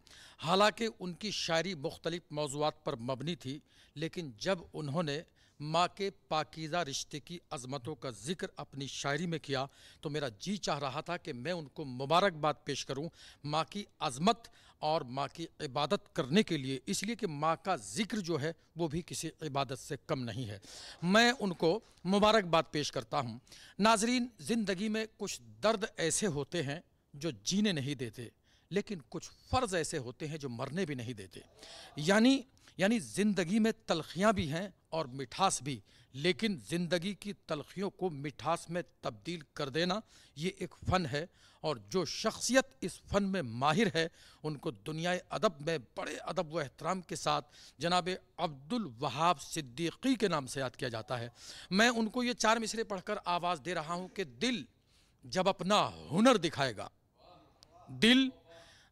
हालांकि उनकी शायरी मुख्तलिफ मौज़ूआत पर मबनी थी, लेकिन जब उन्होंने माँ के पाकीज़ा रिश्ते की अज़मतों का जिक्र अपनी शायरी में किया तो मेरा जी चाह रहा था कि मैं उनको मुबारकबाद पेश करूं माँ की अज़मत और माँ की इबादत करने के लिए, इसलिए कि माँ का जिक्र जो है वो भी किसी इबादत से कम नहीं है। मैं उनको मुबारकबाद पेश करता हूँ। नाजरीन, ज़िंदगी में कुछ दर्द ऐसे होते हैं जो जीने नहीं देते, लेकिन कुछ फ़र्ज़ ऐसे होते हैं जो मरने भी नहीं देते। यानी ज़िंदगी में तलखियाँ भी हैं और मिठास भी, लेकिन ज़िंदगी की तलखियों को मिठास में तब्दील कर देना ये एक फ़न है, और जो शख्सियत इस फ़न में माहिर है उनको दुनियाए अदब में बड़े अदब व एहतराम के साथ जनाब अब्दुल वहाब सिद्दीकी के नाम से याद किया जाता है। मैं उनको ये 4 मिसरे पढ़कर आवाज़ दे रहा हूँ कि दिल जब अपना हुनर दिखाएगा, दिल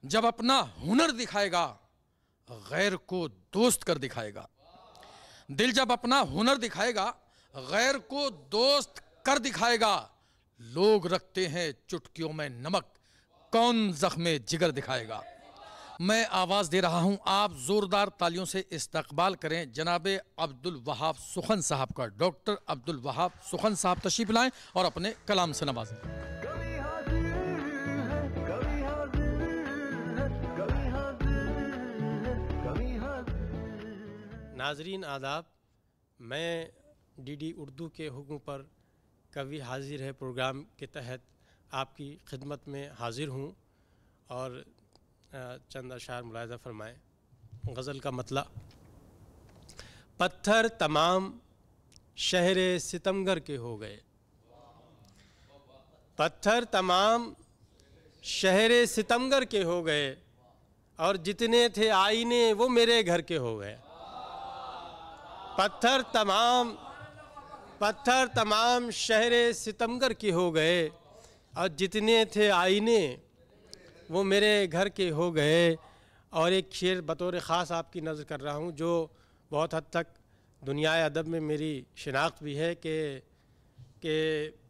जब अपना हुनर दिखाएगा, गैर को दोस्त कर दिखाएगा। दिल जब अपना हुनर दिखाएगा, गैर को दोस्त कर दिखाएगा। लोग रखते हैं चुटकियों में नमक, कौन ज़ख्मे जिगर दिखाएगा। मैं आवाज़ दे रहा हूँ, आप ज़ोरदार तालियों से इस्तकबाल करें जनाब अब्दुल वहाब सुखन साहब का। डॉक्टर अब्दुल वहाब सुखन साहब तशरीफ़ लाएँ और अपने कलाम से नवाजें। नाजरीन आदाब, मैं डीडी उर्दू के हुक्म पर कवि हाजिर है प्रोग्राम के तहत आपकी खिदमत में हाजिर हूँ और चंद अशार मुलाहिज़ा फरमाएँ। गज़ल का मतला। पत्थर तमाम शहरे सितमगर के हो गए, पत्थर तमाम शहरे सितमगर के हो गए, और जितने थे आईने वो मेरे घर के हो गए। पत्थर तमाम शहरे सितमगर के हो गए, और जितने थे आईने वो मेरे घर के हो गए। और एक शेर बतौर ख़ास आपकी नज़र कर रहा हूँ जो बहुत हद तक दुनियाए अदब में मेरी शिनाख्त भी है कि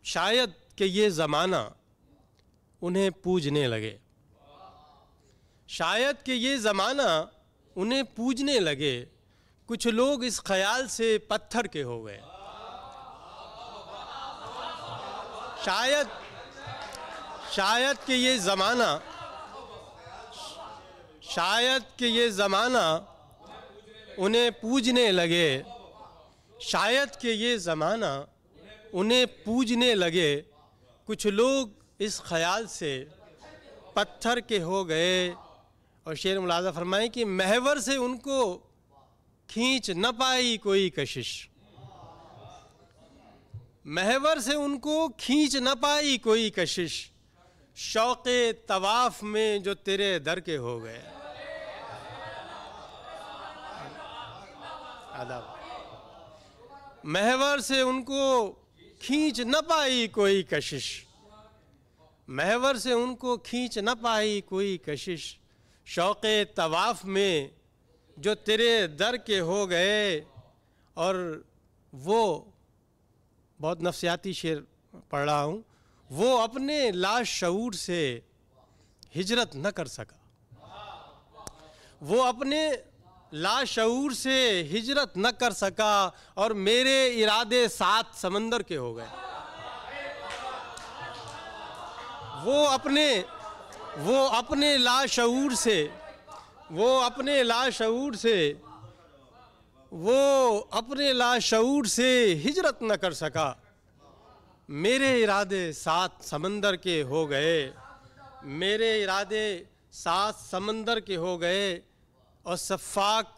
शायद कि ये ज़माना उन्हें पूजने लगे, शायद कि ये ज़माना उन्हें पूजने लगे। कुछ लोग इस ख्याल से पत्थर के हो गए। शायद कि ये ज़माना उन्हें पूजने लगे, शायद कि ये ज़माना उन्हें पूजने लगे। कुछ लोग इस ख्याल से पत्थर के हो गए। और शेर मुलाज़ा फरमाएं कि महवर से उनको खींच न पाई कोई कशिश, महवर से उनको खींच न पाई कोई कशिश, शौक़े तवाफ़ में जो तेरे दर के हो गए। महवर से उनको खींच न पाई कोई कशिश, महवर से उनको खींच न पाई कोई कशिश, शौक़े तवाफ़ में जो तेरे दर के हो गए। और वो बहुत नफ्सियाती शेर पढ़ रहा हूँ, वो अपने लाशऊर से हिजरत न कर सका, वो अपने लाशऊर से हिजरत न कर सका, और मेरे इरादे 7 समंदर के हो गए। वो अपने लाशऊर से हिजरत न कर सका, मेरे इरादे 7 समंदर के हो गए, मेरे इरादे 7 समंदर के हो गए। और सफ़ाक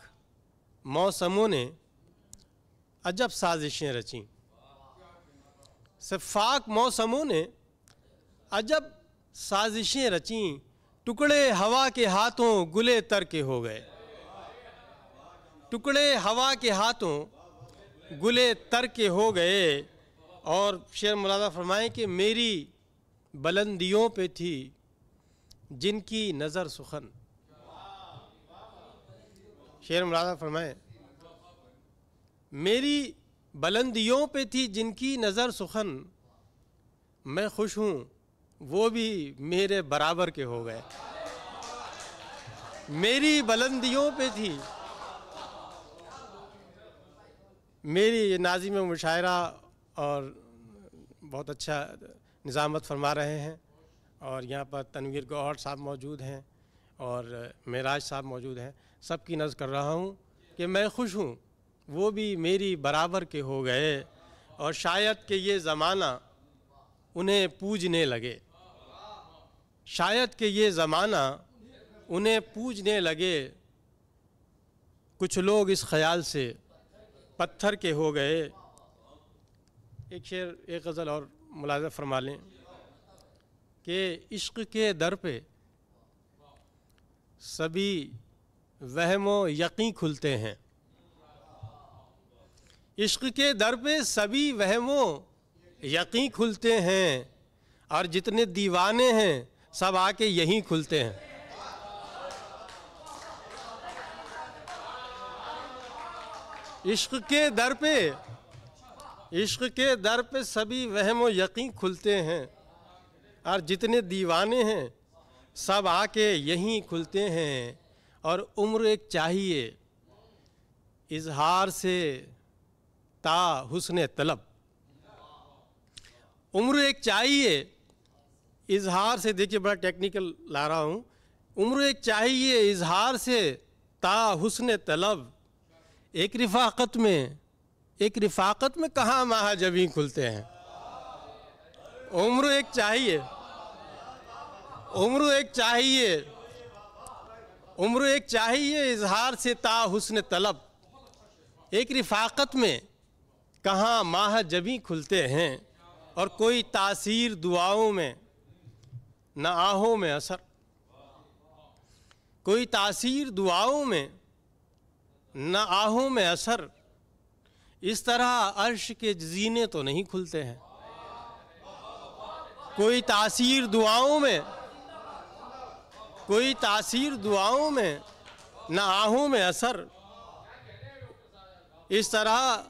मौसमों ने अजब साजिशें रचीं, सफ़ाक मौसमों ने अजब साजिशें रचीं, टुकड़े हवा के हाथों गुले तर के हो गए, टुकड़े हवा के हाथों गुले तर के हो गए। और शेर मुलाज़ा फरमाएं कि मेरी बुलंदियों पे थी जिनकी नज़र सुखन, शेर मुलाज़ा फरमाएं मेरी बुलंदियों पे थी जिनकी नज़र सुखन, मैं खुश हूँ वो भी मेरे बराबर के हो गए। मेरी बुलंदियों पे थी, मेरी नाज़िम मुशायरा और बहुत अच्छा निज़ामत फरमा रहे हैं, और यहाँ पर तनवीर गौहर साहब मौजूद हैं और मेराज साहब मौजूद हैं। सबकी नज़र कर रहा हूँ कि मैं खुश हूँ, वो भी मेरी बराबर के हो गए, और शायद कि ये ज़माना उन्हें पूजने लगे, शायद कि ये ज़माना उन्हें पूजने लगे। कुछ लोग इस ख़याल से पत्थर के हो गए। एक शेर, एक गज़ल और मुलाज़ा फरमा लें कि इश्क़ के दर पे सभी वहमो यकीन खुलते हैं, इश्क़ के दर पे सभी वहमो यकीन खुलते हैं, और जितने दीवाने हैं सब आके यहीं खुलते हैं। इश्क़ के दर पे, इश्क़ के दर पे सभी वहमो यकीन खुलते हैं, और जितने दीवाने हैं सब आके यहीं खुलते हैं। और उम्र एक चाहिए इजहार से ता हुस्न तलब, उम्र एक चाहिए इजहार से, देखिए बड़ा टेक्निकल ला रहा हूँ, उम्र एक चाहिए इजहार से ता हुस्न तलब, एक रिफ़ाक़त में कहाँ महाजबी खुलते हैं। उम्र एक चाहिए, उम्र एक चाहिए, उम्र एक चाहिए इजहार से ता हुस्न तलब, एक रिफ़ाक़त में कहाँ महाजबी खुलते हैं। और कोई तासीर दुआओं में न आहों में असर, कोई तासीर दुआओं में न आहों में असर, इस तरह अर्श के जीने तो नहीं खुलते हैं। कोई तासीर दुआओं में, कोई तासीर दुआओं में न आहों में असर, इस तरह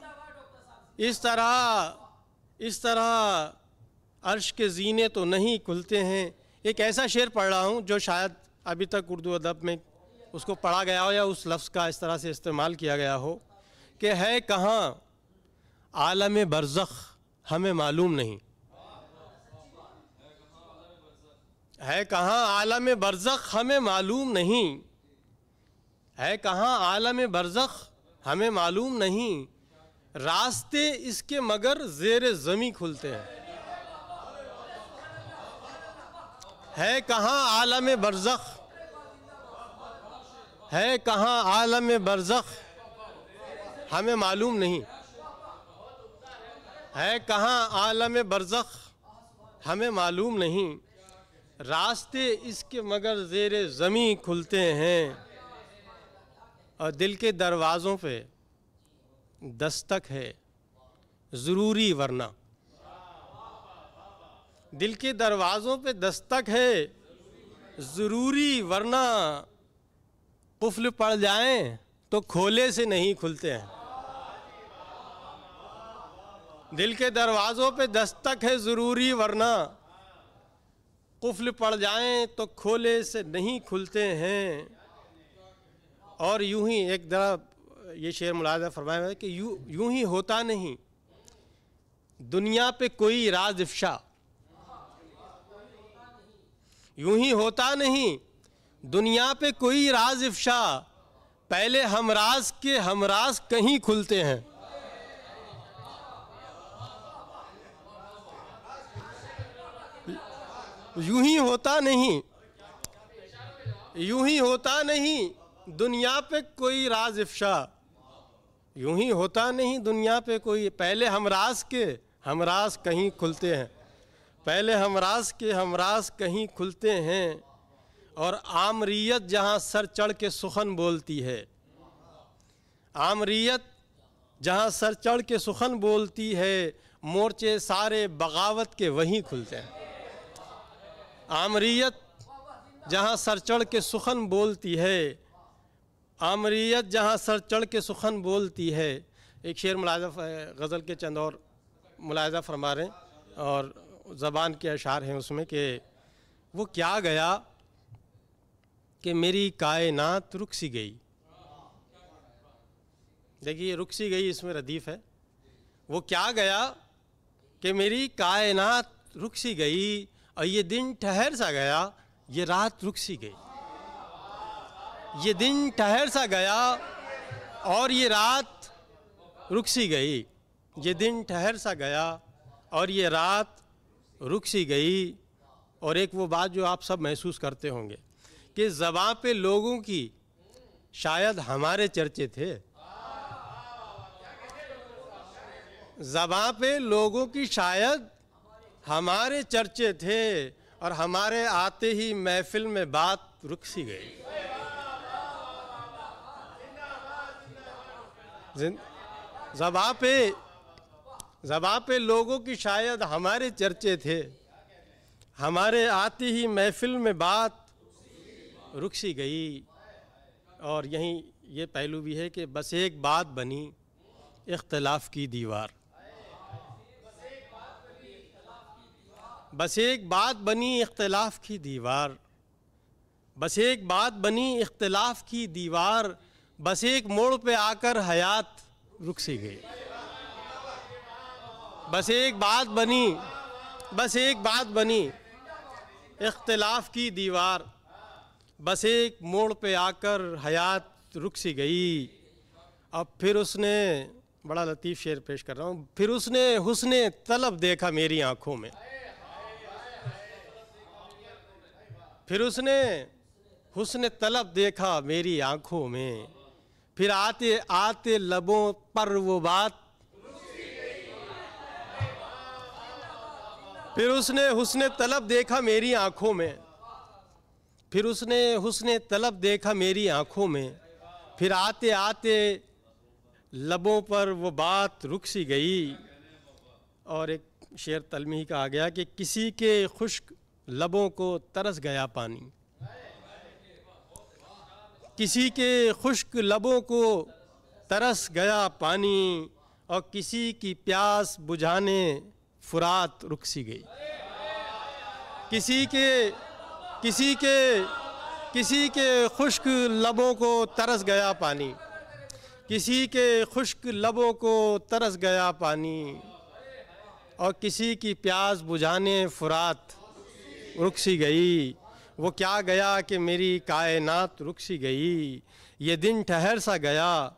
अर्श के जीने तो नहीं खुलते हैं। एक ऐसा शेर पढ़ रहा हूँ जो शायद अभी तक उर्दू अदब में उसको पढ़ा गया हो या उस लफ्ज़ का इस तरह से इस्तेमाल किया गया हो कि है कहाँ आलम बरज़ख हमें मालूम नहीं, है कहाँ आलम बरज़ख हमें मालूम नहीं, है कहाँ आलम बरज़ख हमें मालूम नहीं, रास्ते इसके मगर ज़ेर ज़मीं खुलते हैं। है कहाँ आलम बरज़ख, है कहाँ आलम बरज़ख हमें मालूम नहीं, है कहाँ आलम बरज़ख हमें मालूम नहीं, रास्ते इसके मगर ज़ेर ज़मीं खुलते हैं। और दिल के दरवाज़ों पे दस्तक है ज़रूरी वरना, दिल के दरवाज़ों पे दस्तक है ज़रूरी वरना, कुफ़्ल पड़ जाएं तो खोले से नहीं खुलते हैं। दिल के दरवाज़ों पे दस्तक है ज़रूरी वरना, कुफ़्ल पड़ जाएं तो खोले से नहीं खुलते हैं। और यूं ही एक दफ़ा ये शेर मुलाज़ा फरमाया है कि यूं ही होता नहीं दुनिया पे कोई राज इफ़शा, यूं ही होता नहीं दुनिया पे कोई राज इफ़शा, पहले हमराज के हमराज कहीं खुलते हैं। यूं ही होता नहीं, यूं ही होता नहीं दुनिया पे कोई राज इफ़शा, यूं ही होता नहीं दुनिया पे कोई, पहले हमराज के हमराज कहीं खुलते हैं, पहले हमराज के हमराज कहीं खुलते हैं। और आमरीयत जहाँ सर चढ़ के सुखन बोलती है, आमरीयत जहाँ सर चढ़ के सुखन बोलती है, मोर्चे सारे बगावत के वहीं खुलते हैं। आमरीयत जहाँ सर चढ़ के सुखन बोलती है, आमरीयत जहाँ सर चढ़ के सुखन बोलती है। एक शेर मुलाज़ा गज़ल के चंद और मुलाज़ा फरमा रहे हैं, और ज़बान के अशार हैं उसमें कि वो क्या गया कि मेरी कायनात रुक सी गई। देखिए रुक सी गई इसमें रदीफ़ है, वो क्या गया कि मेरी कायनात रुक सी गई, और ये दिन ठहर सा गया, ये रात रुक सी गई। ये दिन ठहर सा गया और ये रात रुक सी गई। ये दिन ठहर सा गया और ये रात रुक सी गई। और एक वो बात जो आप सब महसूस करते होंगे कि ज़बां पे लोगों की शायद हमारे चर्चे थे, ज़बां पे लोगों की शायद हमारे चर्चे थे, और हमारे आते ही महफिल में बात रुक सी गई। ज़बां पे लोगों की शायद हमारे चर्चे थे, हमारे आते ही महफिल में बात रुक सी गई। और यहीं ये पहलू भी है कि बस एक बात बनी इख्तिलाफ़ की दीवार, बस एक बात बनी इख्तिलाफ़ की दीवार, बस एक बात बनी इख्तिलाफ़ की दीवार, बस एक मोड़ पे आकर हयात रुक सी गई। बस एक बात बनी, बस एक बात बनी इख्तिलाफ़ की दीवार, बस एक मोड़ पे आकर हयात रुक सी गई। अब फिर उसने, बड़ा लतीफ़ शेर पेश कर रहा हूँ, फिर उसने हुस्ने तलब देखा मेरी आँखों में, फिर उसने हुस्ने तलब देखा मेरी आँखों में, फिर आते आते लबों पर वो बात, फिर उसने हुस्ने तलब देखा मेरी आँखों में, फिर उसने हुस्ने तलब देखा मेरी आँखों में, फिर आते आते लबों पर वो बात रुक सी गई। और एक शेर तलमी का आ गया कि किसी के खुश्क लबों को तरस गया पानी, किसी के खुश्क लबों को तरस गया पानी, और किसी की प्यास बुझाने फुरात रुक सी गई। किसी के खुश्क लबों को तरस गया पानी, किसी के खुश्क लबों को तरस गया पानी, और किसी की प्यास बुझाने फुरात रुक सी गई। वो क्या गया कि मेरी कायनात रुक सी गई। ये दिन ठहर सा गया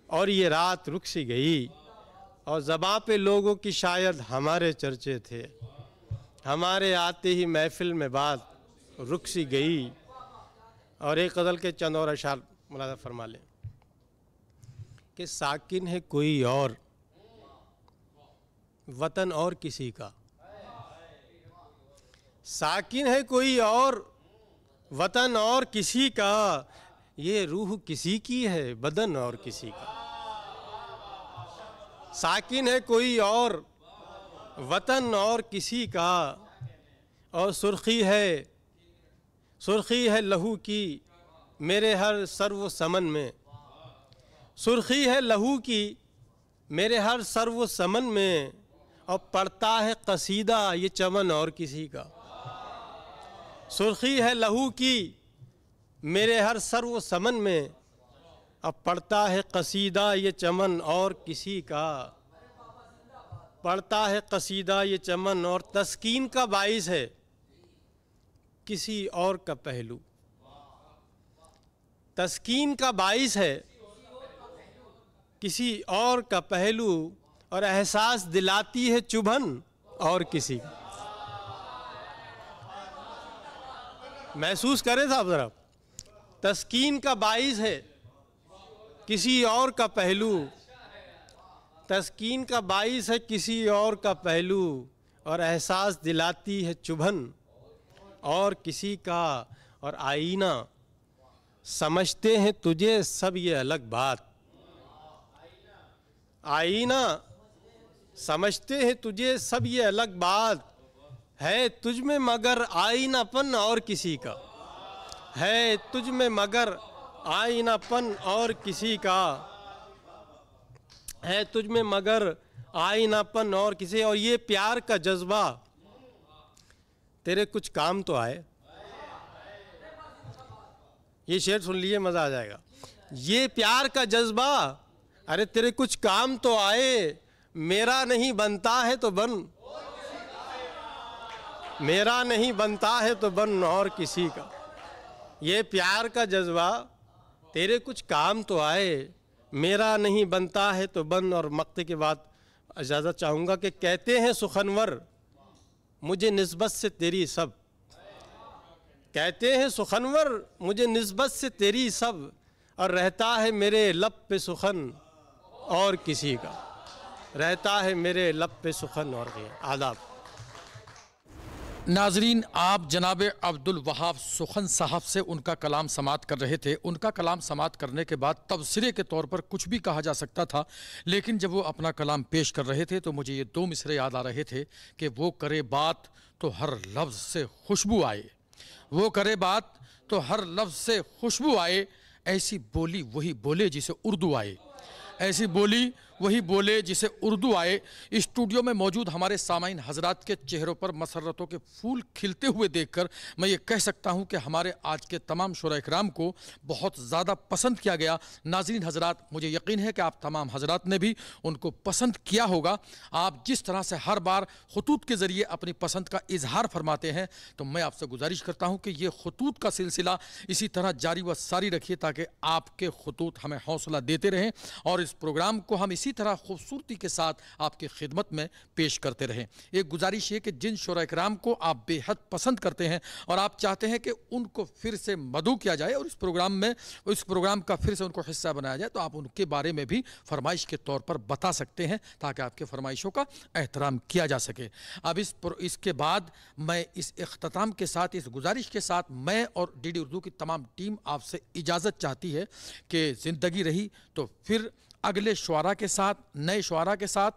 और ये रात रुक सी गई। और ज़बां पे लोगों की शायद हमारे चर्चे थे, हमारे आते ही महफिल में बात रुक सी गई। और एक गज़ल के चंद और अशार मुलाज़ा फरमा लें कि साकिन है कोई और वतन और किसी का, साकिन है कोई और वतन और किसी का, ये रूह किसी की है बदन और किसी का। साकिन है कोई और वतन और किसी का, और सुर्खी है लहू की मेरे हर सर्व समन में, सुर्खी है लहू की मेरे हर सर्व समन में, और पढ़ता है कसीदा ये चमन और किसी का। सुर्खी है लहू की मेरे हर सर्व समन में, अब पढ़ता है कसीदा ये चमन और किसी का। पढ़ता है कसीदा ये चमन और तस्कीन का बाइस है किसी और का पहलू, तस्कीन का बाइस है किसी और का पहलू, और एहसास दिलाती है चुभन और किसी का। महसूस करें साहब ज़रा, तस्कीन का बाइस है किसी और का पहलू, तस्कीन का बाइस है किसी और का पहलू, और एहसास दिलाती है चुभन और किसी का। और आईना समझते हैं तुझे सब ये अलग बात, आईना समझते हैं तुझे सब ये अलग बात, है तुझ में मगर आईनापन और किसी का, है तुझ में मगर आईनापन और किसी का, है तुझ में मगर आईनापन और किसी। और ये प्यार का जज्बा तेरे कुछ काम तो आए, ये शेर सुन लिए मज़ा आ जाएगा। ये प्यार का जज्बा अरे तेरे कुछ काम तो आए, मेरा नहीं बनता है तो बन, मेरा नहीं बनता है तो बन और किसी का। ये प्यार का जज्बा तेरे कुछ काम तो आए, मेरा नहीं बनता है तो बन। और मक्ते के बाद इजाज़त चाहूँगा कि कहते हैं सुखनवर मुझे निस्बत से तेरी सब, कहते हैं सुखनवर मुझे निस्बत से तेरी सब, और रहता है मेरे लब पे सुखन और किसी का, रहता है मेरे लब पे सुखन और किसी। आदाब। नाजरीन, आप जनाब अब्दुल वहाब सुखन साहब से उनका कलाम समात कर रहे थे। उनका कलाम समात करने के बाद तबसरे के तौर पर कुछ भी कहा जा सकता था, लेकिन जब वो अपना कलाम पेश कर रहे थे तो मुझे ये दो मिसरे याद आ रहे थे कि वो करे बात तो हर लफ्ज़ से खुशबू आए, वो करे बात तो हर लफ्ज़ से खुशबू आए, ऐसी बोली वही बोले जिसे उर्दू आए, ऐसी बोली वही बोले जिसे उर्दू आए। स्टूडियो में मौजूद हमारे सामाइन हजरात के चेहरों पर मसरतों के फूल खिलते हुए देखकर मैं ये कह सकता हूँ कि हमारे आज के तमाम शुरा इकराम को बहुत ज़्यादा पसंद किया गया। नाज़रीन हजरात, मुझे यकीन है कि आप तमाम हजरात ने भी उनको पसंद किया होगा। आप जिस तरह से हर बार खतूत के ज़रिए अपनी पसंद का इजहार फरमाते हैं, तो मैं आपसे गुजारिश करता हूँ कि ये खतूत का सिलसिला इसी तरह जारी व सारी रखिए, ताकि आपके खतूत हमें हौसला देते रहें और इस प्रोग्राम को हम इसी तरह खूबसूरती के साथ आपकी खिदमत में पेश करते रहें। एक गुजारिश है कि जिन शुरा इकराम को आप बेहद पसंद करते हैं और आप चाहते हैं कि उनको फिर से मदऊ किया जाए और इस प्रोग्राम का फिर से उनको हिस्सा बनाया जाए, तो आप उनके बारे में भी फरमाइश के तौर पर बता सकते हैं, ताकि आपके फरमाइशों का एहतराम किया जा सके। अब इसके बाद मैं इस इख्तिताम के साथ, इस गुजारिश के साथ, मैं और डीडी उर्दू की तमाम टीम आपसे इजाज़त चाहती है कि ज़िंदगी रही तो फिर अगले शुआरा के साथ, नए शुआरा के साथ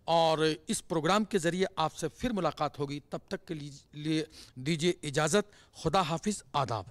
और इस प्रोग्राम के ज़रिए आपसे फिर मुलाकात होगी। तब तक के लिए दीजिए इजाज़त। खुदा हाफिज़। आदाब।